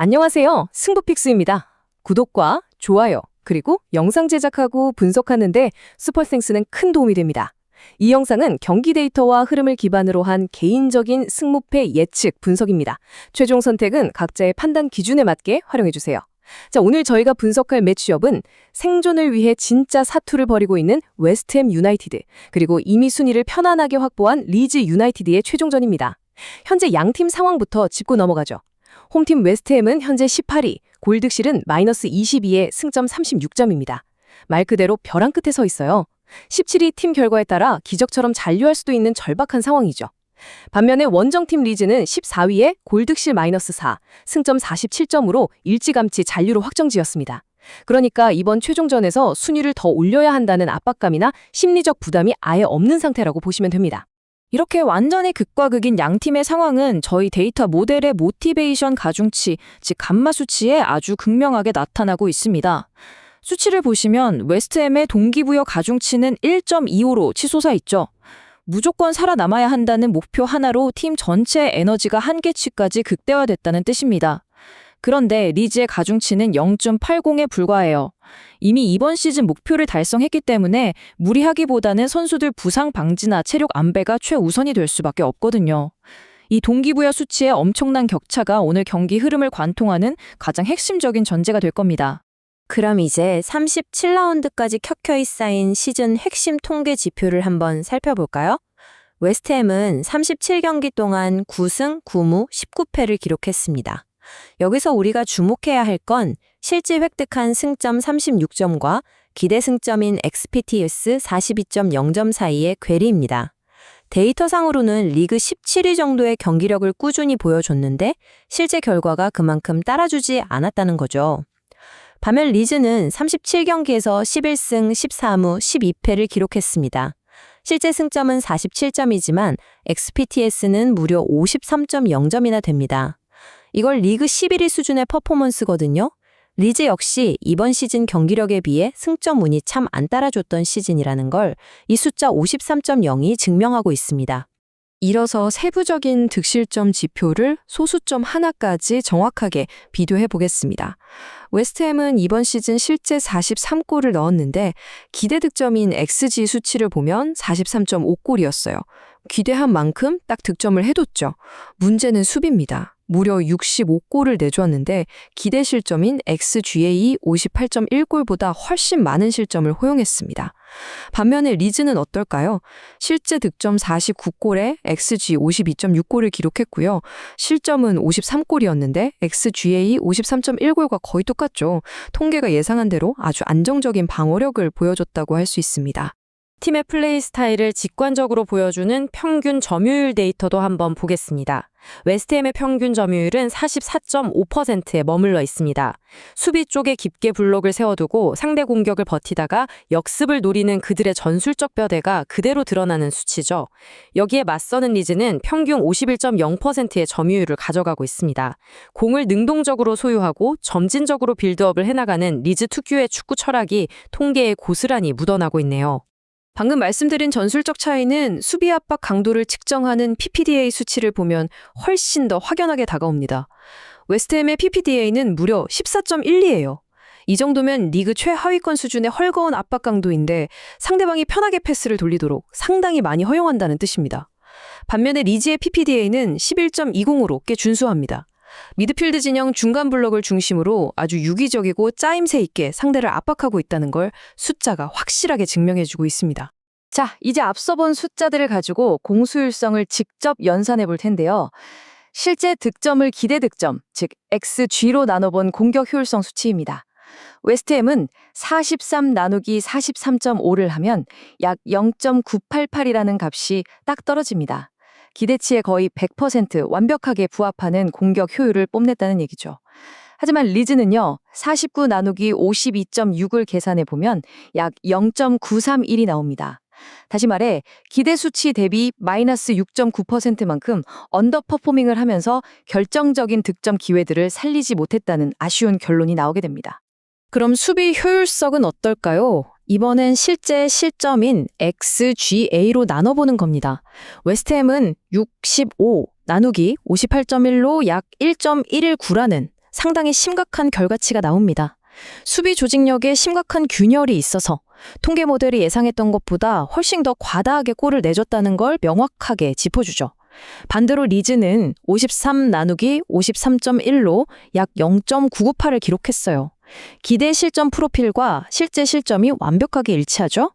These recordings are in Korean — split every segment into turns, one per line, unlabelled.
안녕하세요. 승부픽스입니다. 구독과 좋아요, 그리고 영상 제작하고 분석하는데 슈퍼생스는 큰 도움이 됩니다. 이 영상은 경기 데이터와 흐름을 기반으로 한 개인적인 승무패 예측 분석입니다. 최종 선택은 각자의 판단 기준에 맞게 활용해주세요. 자, 오늘 저희가 분석할 매치업은 생존을 위해 진짜 사투를 벌이고 있는 웨스트햄 유나이티드, 그리고 이미 순위를 편안하게 확보한 리즈 유나이티드의 최종전입니다. 현재 양팀 상황부터 짚고 넘어가죠. 홈팀 웨스트햄은 현재 18위, 골드실은 마이너스 22에 승점 36점입니다. 말 그대로 벼랑 끝에 서 있어요. 17위 팀 결과에 따라 기적처럼 잔류할 수도 있는 절박한 상황이죠. 반면에 원정팀 리즈는 14위에 골드실 마이너스 4, 승점 47점으로 일찌감치 잔류로 확정지었습니다. 그러니까 이번 최종전에서 순위를 더 올려야 한다는 압박감이나 심리적 부담이 아예 없는 상태라고 보시면 됩니다.
이렇게 완전히 극과 극인 양팀의 상황은 저희 데이터 모델의 모티베이션 가중치, 즉 감마 수치에 아주 극명하게 나타나고 있습니다. 수치를 보시면 웨스트햄의 동기부여 가중치는 1.25로 치솟아 있죠. 무조건 살아남아야 한다는 목표 하나로 팀 전체의 에너지가 한계치까지 극대화됐다는 뜻입니다. 그런데 리즈의 가중치는 0.80에 불과해요. 이미 이번 시즌 목표를 달성했기 때문에 무리하기보다는 선수들 부상 방지나 체력 안배가 최우선이 될 수밖에 없거든요. 이 동기부여 수치의 엄청난 격차가 오늘 경기 흐름을 관통하는 가장 핵심적인 전제가 될 겁니다.
그럼 이제 37라운드까지 켜켜이 쌓인 시즌 핵심 통계 지표를 한번 살펴볼까요? 웨스트햄은 37경기 동안 9승 9무 19패를 기록했습니다. 여기서 우리가 주목해야 할 건 실제 획득한 승점 36점과 기대 승점인 XPTS 42.0점 사이의 괴리입니다. 데이터상으로는 리그 17위 정도의 경기력을 꾸준히 보여줬는데 실제 결과가 그만큼 따라주지 않았다는 거죠. 반면 리즈는 37경기에서 11승 14무 12패를 기록했습니다. 실제 승점은 47점이지만 XPTS는 무려 53.0점이나 됩니다. 이걸 리그 11위 수준의 퍼포먼스거든요. 리즈 역시 이번 시즌 경기력에 비해 승점 운이 참 안 따라줬던 시즌이라는 걸 이 숫자 53.0이 증명하고 있습니다.
이어서 세부적인 득실점 지표를 소수점 하나까지 정확하게 비교해 보겠습니다. 웨스트햄은 이번 시즌 실제 43골을 넣었는데 기대 득점인 XG 수치를 보면 43.5골이었어요. 기대한 만큼 딱 득점을 해뒀죠. 문제는 수비입니다. 무려 65골을 내주었는데 기대 실점인 XGA 58.1골보다 훨씬 많은 실점을 허용했습니다. 반면에 리즈는 어떨까요? 실제 득점 49골에 XG 52.6골을 기록했고요. 실점은 53골이었는데 XGA 53.1골과 거의 똑같죠. 통계가 예상한 대로 아주 안정적인 방어력을 보여줬다고 할 수 있습니다.
팀의 플레이 스타일을 직관적으로 보여주는 평균 점유율 데이터도 한번 보겠습니다. 웨스트햄의 평균 점유율은 44.5%에 머물러 있습니다. 수비 쪽에 깊게 블록을 세워두고 상대 공격을 버티다가 역습을 노리는 그들의 전술적 뼈대가 그대로 드러나는 수치죠. 여기에 맞서는 리즈는 평균 51.0%의 점유율을 가져가고 있습니다. 공을 능동적으로 소유하고 점진적으로 빌드업을 해나가는 리즈 특유의 축구 철학이 통계에 고스란히 묻어나고 있네요.
방금 말씀드린 전술적 차이는 수비 압박 강도를 측정하는 PPDA 수치를 보면 훨씬 더 확연하게 다가옵니다. 웨스트햄의 PPDA는 무려 14.12예요. 이 정도면 리그 최하위권 수준의 헐거운 압박 강도인데 상대방이 편하게 패스를 돌리도록 상당히 많이 허용한다는 뜻입니다. 반면에 리즈의 PPDA는 11.20으로 꽤 준수합니다. 미드필드 진영 중간 블럭을 중심으로 아주 유기적이고 짜임새 있게 상대를 압박하고 있다는 걸 숫자가 확실하게 증명해주고 있습니다. 자, 이제 앞서 본 숫자들을 가지고 공수율성을 직접 연산해 볼 텐데요. 실제 득점을 기대 득점, 즉 XG로 나눠본 공격 효율성 수치입니다. 웨스트햄은 43 나누기 43.5를 하면 약 0.988이라는 값이 딱 떨어집니다. 기대치에 거의 100% 완벽하게 부합하는 공격 효율을 뽐냈다는 얘기죠. 하지만 리즈는요, 49 나누기 52.6을 계산해보면 약 0.931이 나옵니다. 다시 말해 기대 수치 대비 마이너스 6.9%만큼 언더퍼포밍을 하면서 결정적인 득점 기회들을 살리지 못했다는 아쉬운 결론이 나오게 됩니다. 그럼 수비 효율성은 어떨까요? 이번엔 실제 실점인 XGA로 나눠보는 겁니다. 웨스트햄은 65 나누기 58.1로 약 1.119라는
상당히 심각한 결과치가 나옵니다. 수비 조직력에 심각한 균열이 있어서 통계 모델이 예상했던 것보다 훨씬 더 과다하게 골을 내줬다는 걸 명확하게 짚어주죠. 반대로 리즈는 53 나누기 53.1로 약 0.998을 기록했어요. 기대 실점 프로필과 실제 실점이 완벽하게 일치하죠?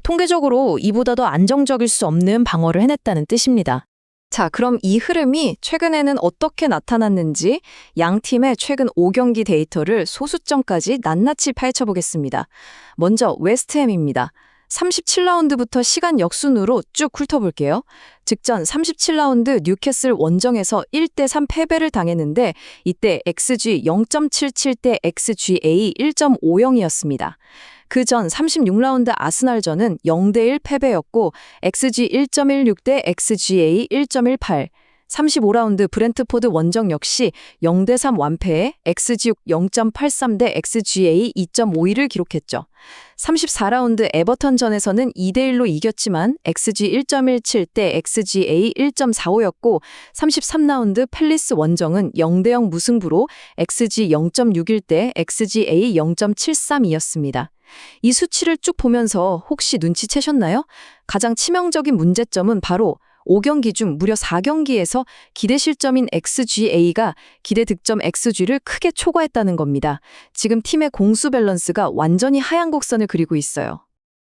통계적으로 이보다 더 안정적일 수 없는 방어를 해냈다는 뜻입니다.
자, 그럼 이 흐름이 최근에는 어떻게 나타났는지 양 팀의 최근 5경기 데이터를 소수점까지 낱낱이 파헤쳐보겠습니다. 먼저 웨스트햄입니다. 37라운드부터 시간 역순으로 쭉 훑어볼게요. 직전 37라운드 뉴캐슬 원정에서 1대3 패배를 당했는데 이때 XG 0.77대 XGA 1.50이었습니다. 그 전 36라운드 아스날전은 0대1 패배였고 XG 1.16대 XGA 1.18, 35라운드 브렌트포드 원정 역시 0대3 완패에 XG 0.83대 XGA 2.52를 기록했죠. 34라운드 에버턴전에서는 2대1로 이겼지만 XG 1.17대 XGA 1.45였고 33라운드 팰리스 원정은 0대0 무승부로 XG 0.61대 XGA 0.73이었습니다. 이 수치를 쭉 보면서 혹시 눈치채셨나요? 가장 치명적인 문제점은 바로 5경기 중 무려 4경기에서 기대 실점인 XGA가 기대 득점 XG를 크게 초과했다는 겁니다. 지금 팀의 공수 밸런스가 완전히 하얀 곡선을 그리고 있어요.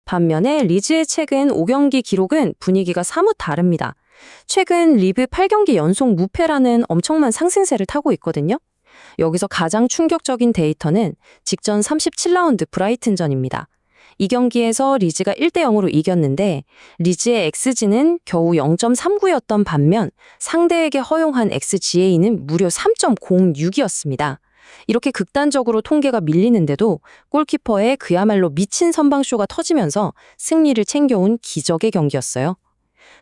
반면에 리즈의 최근 5경기 기록은 분위기가 사뭇 다릅니다. 최근 리브 8경기 연속 무패라는 엄청난 상승세를 타고 있거든요. 여기서 가장 충격적인 데이터는 직전 37라운드 브라이튼전입니다. 이 경기에서 리즈가 1대0으로 이겼는데 리즈의 XG는 겨우 0.39였던 반면 상대에게 허용한 XGA는 무려 3.06이었습니다. 이렇게 극단적으로 통계가 밀리는데도 골키퍼의 그야말로 미친 선방쇼가 터지면서 승리를 챙겨온 기적의 경기였어요.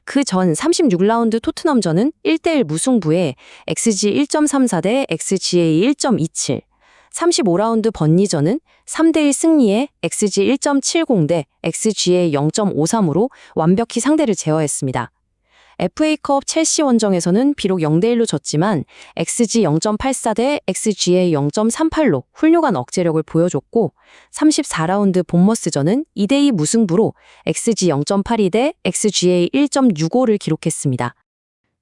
그 전 36라운드 토트넘전은 1대1 무승부에 XG 1.34대 XGA 1.27, 35라운드 번니전은 3대1 승리에 XG 1.70대 XGA 0.53으로 완벽히 상대를 제어했습니다. FA컵 첼시 원정에서는 비록 0대1로 졌지만 XG 0.84대 XGA 0.38로 훌륭한 억제력을 보여줬고 34라운드 본머스전은 2대2 무승부로 XG 0.82대 XGA 1.65를 기록했습니다.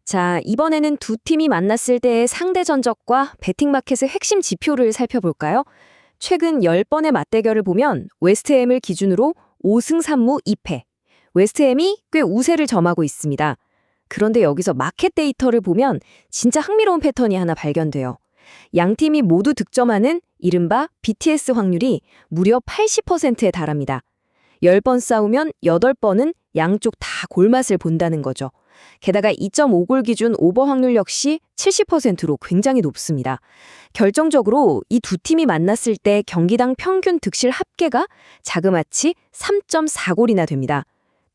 자, 이번에는 두 팀이 만났을 때의 상대 전적과 베팅마켓의 핵심 지표를 살펴볼까요? 최근 10번의 맞대결을 보면 웨스트햄을 기준으로 5승 3무 2패. 웨스트햄이 꽤 우세를 점하고 있습니다. 그런데 여기서 마켓 데이터를 보면 진짜 흥미로운 패턴이 하나 발견돼요. 양 팀이 모두 득점하는 이른바 BTS 확률이 무려 80%에 달합니다. 10번 싸우면 8번은 양쪽 다 골맛을 본다는 거죠. 게다가 2.5골 기준 오버 확률 역시 70%로 굉장히 높습니다. 결정적으로 이 두 팀이 만났을 때 경기당 평균 득실 합계가 자그마치 3.4골이나 됩니다.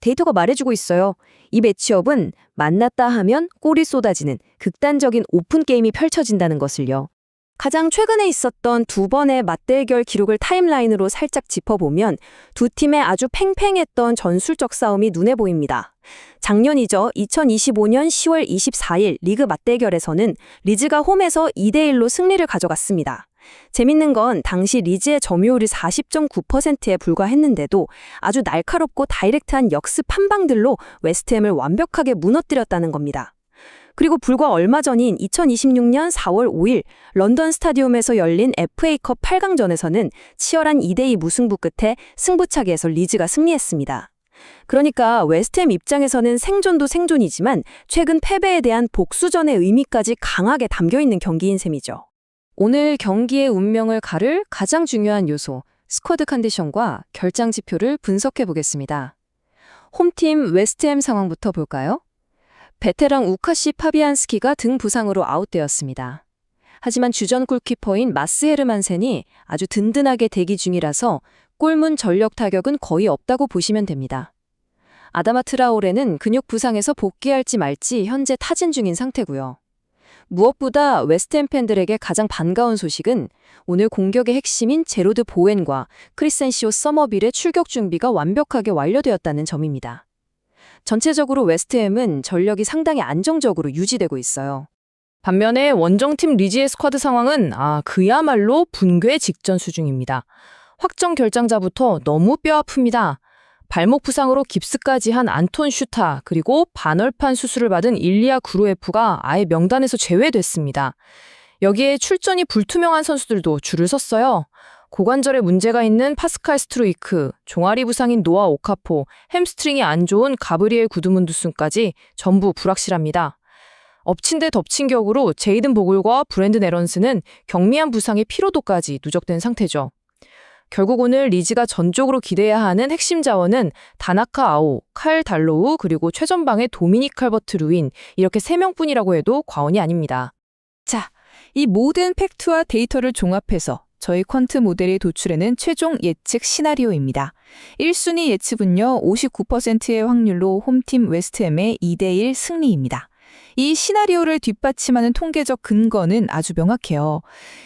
데이터가 말해주고 있어요. 이 매치업은 만났다 하면 골이 쏟아지는 극단적인 오픈 게임이 펼쳐진다는 것을요. 가장 최근에 있었던 두 번의 맞대결 기록을 타임라인으로 살짝 짚어보면 두 팀의 아주 팽팽했던 전술적 싸움이 눈에 보입니다. 작년이죠. 2025년 10월 24일 리그 맞대결에서는 리즈가 홈에서 2대1로 승리를 가져갔습니다. 재밌는 건 당시 리즈의 점유율이 40.9%에 불과했는데도 아주 날카롭고 다이렉트한 역습 한 방들로 웨스트햄을 완벽하게 무너뜨렸다는 겁니다. 그리고 불과 얼마 전인 2026년 4월 5일 런던 스타디움에서 열린 FA컵 8강전에서는 치열한 2대2 무승부 끝에 승부차기에서 리즈가 승리했습니다. 그러니까 웨스트햄 입장에서는 생존도 생존이지만 최근 패배에 대한 복수전의 의미까지 강하게 담겨있는 경기인 셈이죠. 오늘 경기의 운명을 가를 가장 중요한 요소, 스쿼드 컨디션과 결장 지표를 분석해 보겠습니다. 홈팀 웨스트햄 상황부터 볼까요? 베테랑 우카시 파비안스키가 등 부상으로 아웃되었습니다. 하지만 주전 골키퍼인 마스 헤르만센이 아주 든든하게 대기 중이라서 골문 전력 타격은 거의 없다고 보시면 됩니다. 아다마 트라오레는 근육 부상에서 복귀할지 말지 현재 타진 중인 상태고요. 무엇보다 웨스트햄 팬들에게 가장 반가운 소식은 오늘 공격의 핵심인 제로드 보웬과 크리센시오 서머빌의 출격 준비가 완벽하게 완료되었다는 점입니다. 전체적으로 웨스트햄은 전력이 상당히 안정적으로 유지되고 있어요.
반면에 원정팀 리즈의 스쿼드 상황은 그야말로 붕괴 직전 수준입니다. 확정 결장자부터 너무 뼈아픕니다. 발목 부상으로 깁스까지 한 안톤 슈타, 그리고 반월판 수술을 받은 일리아 구루에프가 아예 명단에서 제외됐습니다. 여기에 출전이 불투명한 선수들도 줄을 섰어요. 고관절에 문제가 있는 파스칼 스트루이크, 종아리 부상인 노아 오카포, 햄스트링이 안 좋은 가브리엘 구드문두슨까지 전부 불확실합니다. 엎친 데 덮친 격으로 제이든 보글과 브랜든 에런스는 경미한 부상의 피로도까지 누적된 상태죠. 결국 오늘 리즈가 전적으로 기대해야 하는 핵심 자원은 다나카 아오, 칼 달로우, 그리고 최전방의 도미닉 칼버트 루인, 이렇게 3명뿐이라고 해도 과언이 아닙니다.
자, 이 모든 팩트와 데이터를 종합해서 저희 퀀트 모델이 도출해낸 최종 예측 시나리오입니다. 1순위 예측은요, 59%의 확률로 홈팀 웨스트햄의 2대1 승리입니다. 이 시나리오를 뒷받침하는 통계적 근거는 아주 명확해요.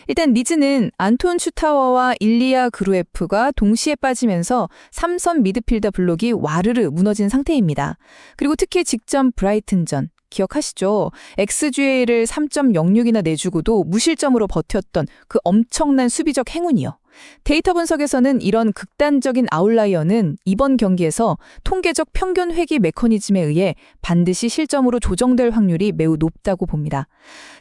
일단 리즈는 안톤 슈타워와 일리아 그루에프가 동시에 빠지면서 3선 미드필더 블록이 와르르 무너진 상태입니다. 그리고 특히 직전 브라이튼전, 기억하시죠? XGA를 3.06이나 내주고도 무실점으로 버텼던 그 엄청난 수비적 행운이요. 데이터 분석에서는 이런 극단적인 아웃라이어는 이번 경기에서 통계적 평균 회귀 메커니즘에 의해 반드시 실점으로 조정될 확률이 매우 높다고 봅니다.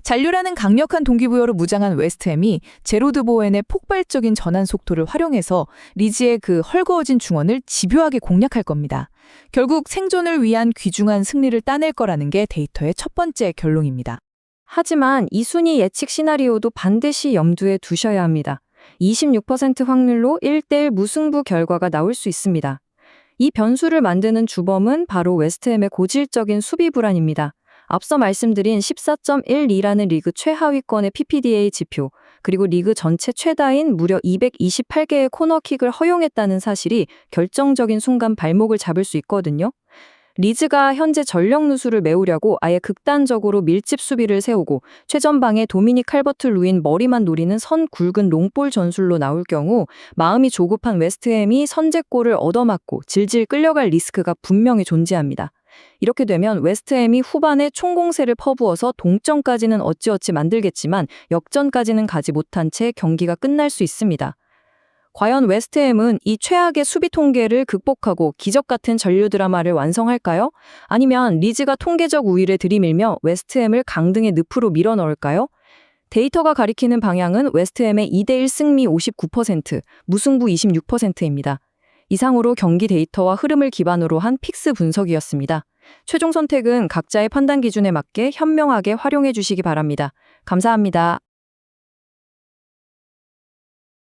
잔류라는 강력한 동기부여로 무장한 웨스트햄이 제로드 보웬의 폭발적인 전환 속도를 활용해서 리즈의 그 헐거워진 중원을 집요하게 공략할 겁니다. 결국 생존을 위한 귀중한 승리를 따낼 거라는 게 데이터의 첫 번째 결론입니다.
하지만 이 순위 예측 시나리오도 반드시 염두에 두셔야 합니다. 26% 확률로 1대1 무승부 결과가 나올 수 있습니다. 이 변수를 만드는 주범은 바로 웨스트햄의 고질적인 수비 불안입니다. 앞서 말씀드린 14.12라는 리그 최하위권의 PPDA 지표, 그리고 리그 전체 최다인 무려 228개의 코너킥을 허용했다는 사실이 결정적인 순간 발목을 잡을 수 있거든요. 리즈가 현재 전력 누수를 메우려고 아예 극단적으로 밀집 수비를 세우고 최전방에 도미닉 칼버트 루인 머리만 노리는 선 굵은 롱볼 전술로 나올 경우 마음이 조급한 웨스트햄이 선제골을 얻어맞고 질질 끌려갈 리스크가 분명히 존재합니다. 이렇게 되면 웨스트햄이 후반에 총공세를 퍼부어서 동점까지는 어찌어찌 만들겠지만 역전까지는 가지 못한 채 경기가 끝날 수 있습니다. 과연 웨스트햄은 이 최악의 수비 통계를 극복하고 기적 같은 전류 드라마를 완성할까요? 아니면 리즈가 통계적 우위를 들이밀며 웨스트햄을 강등의 늪으로 밀어넣을까요? 데이터가 가리키는 방향은 웨스트햄의 2대1 승리 59%, 무승부 26%입니다. 이상으로 경기 데이터와 흐름을 기반으로 한 픽스 분석이었습니다. 최종 선택은 각자의 판단 기준에 맞게 현명하게 활용해 주시기 바랍니다. 감사합니다.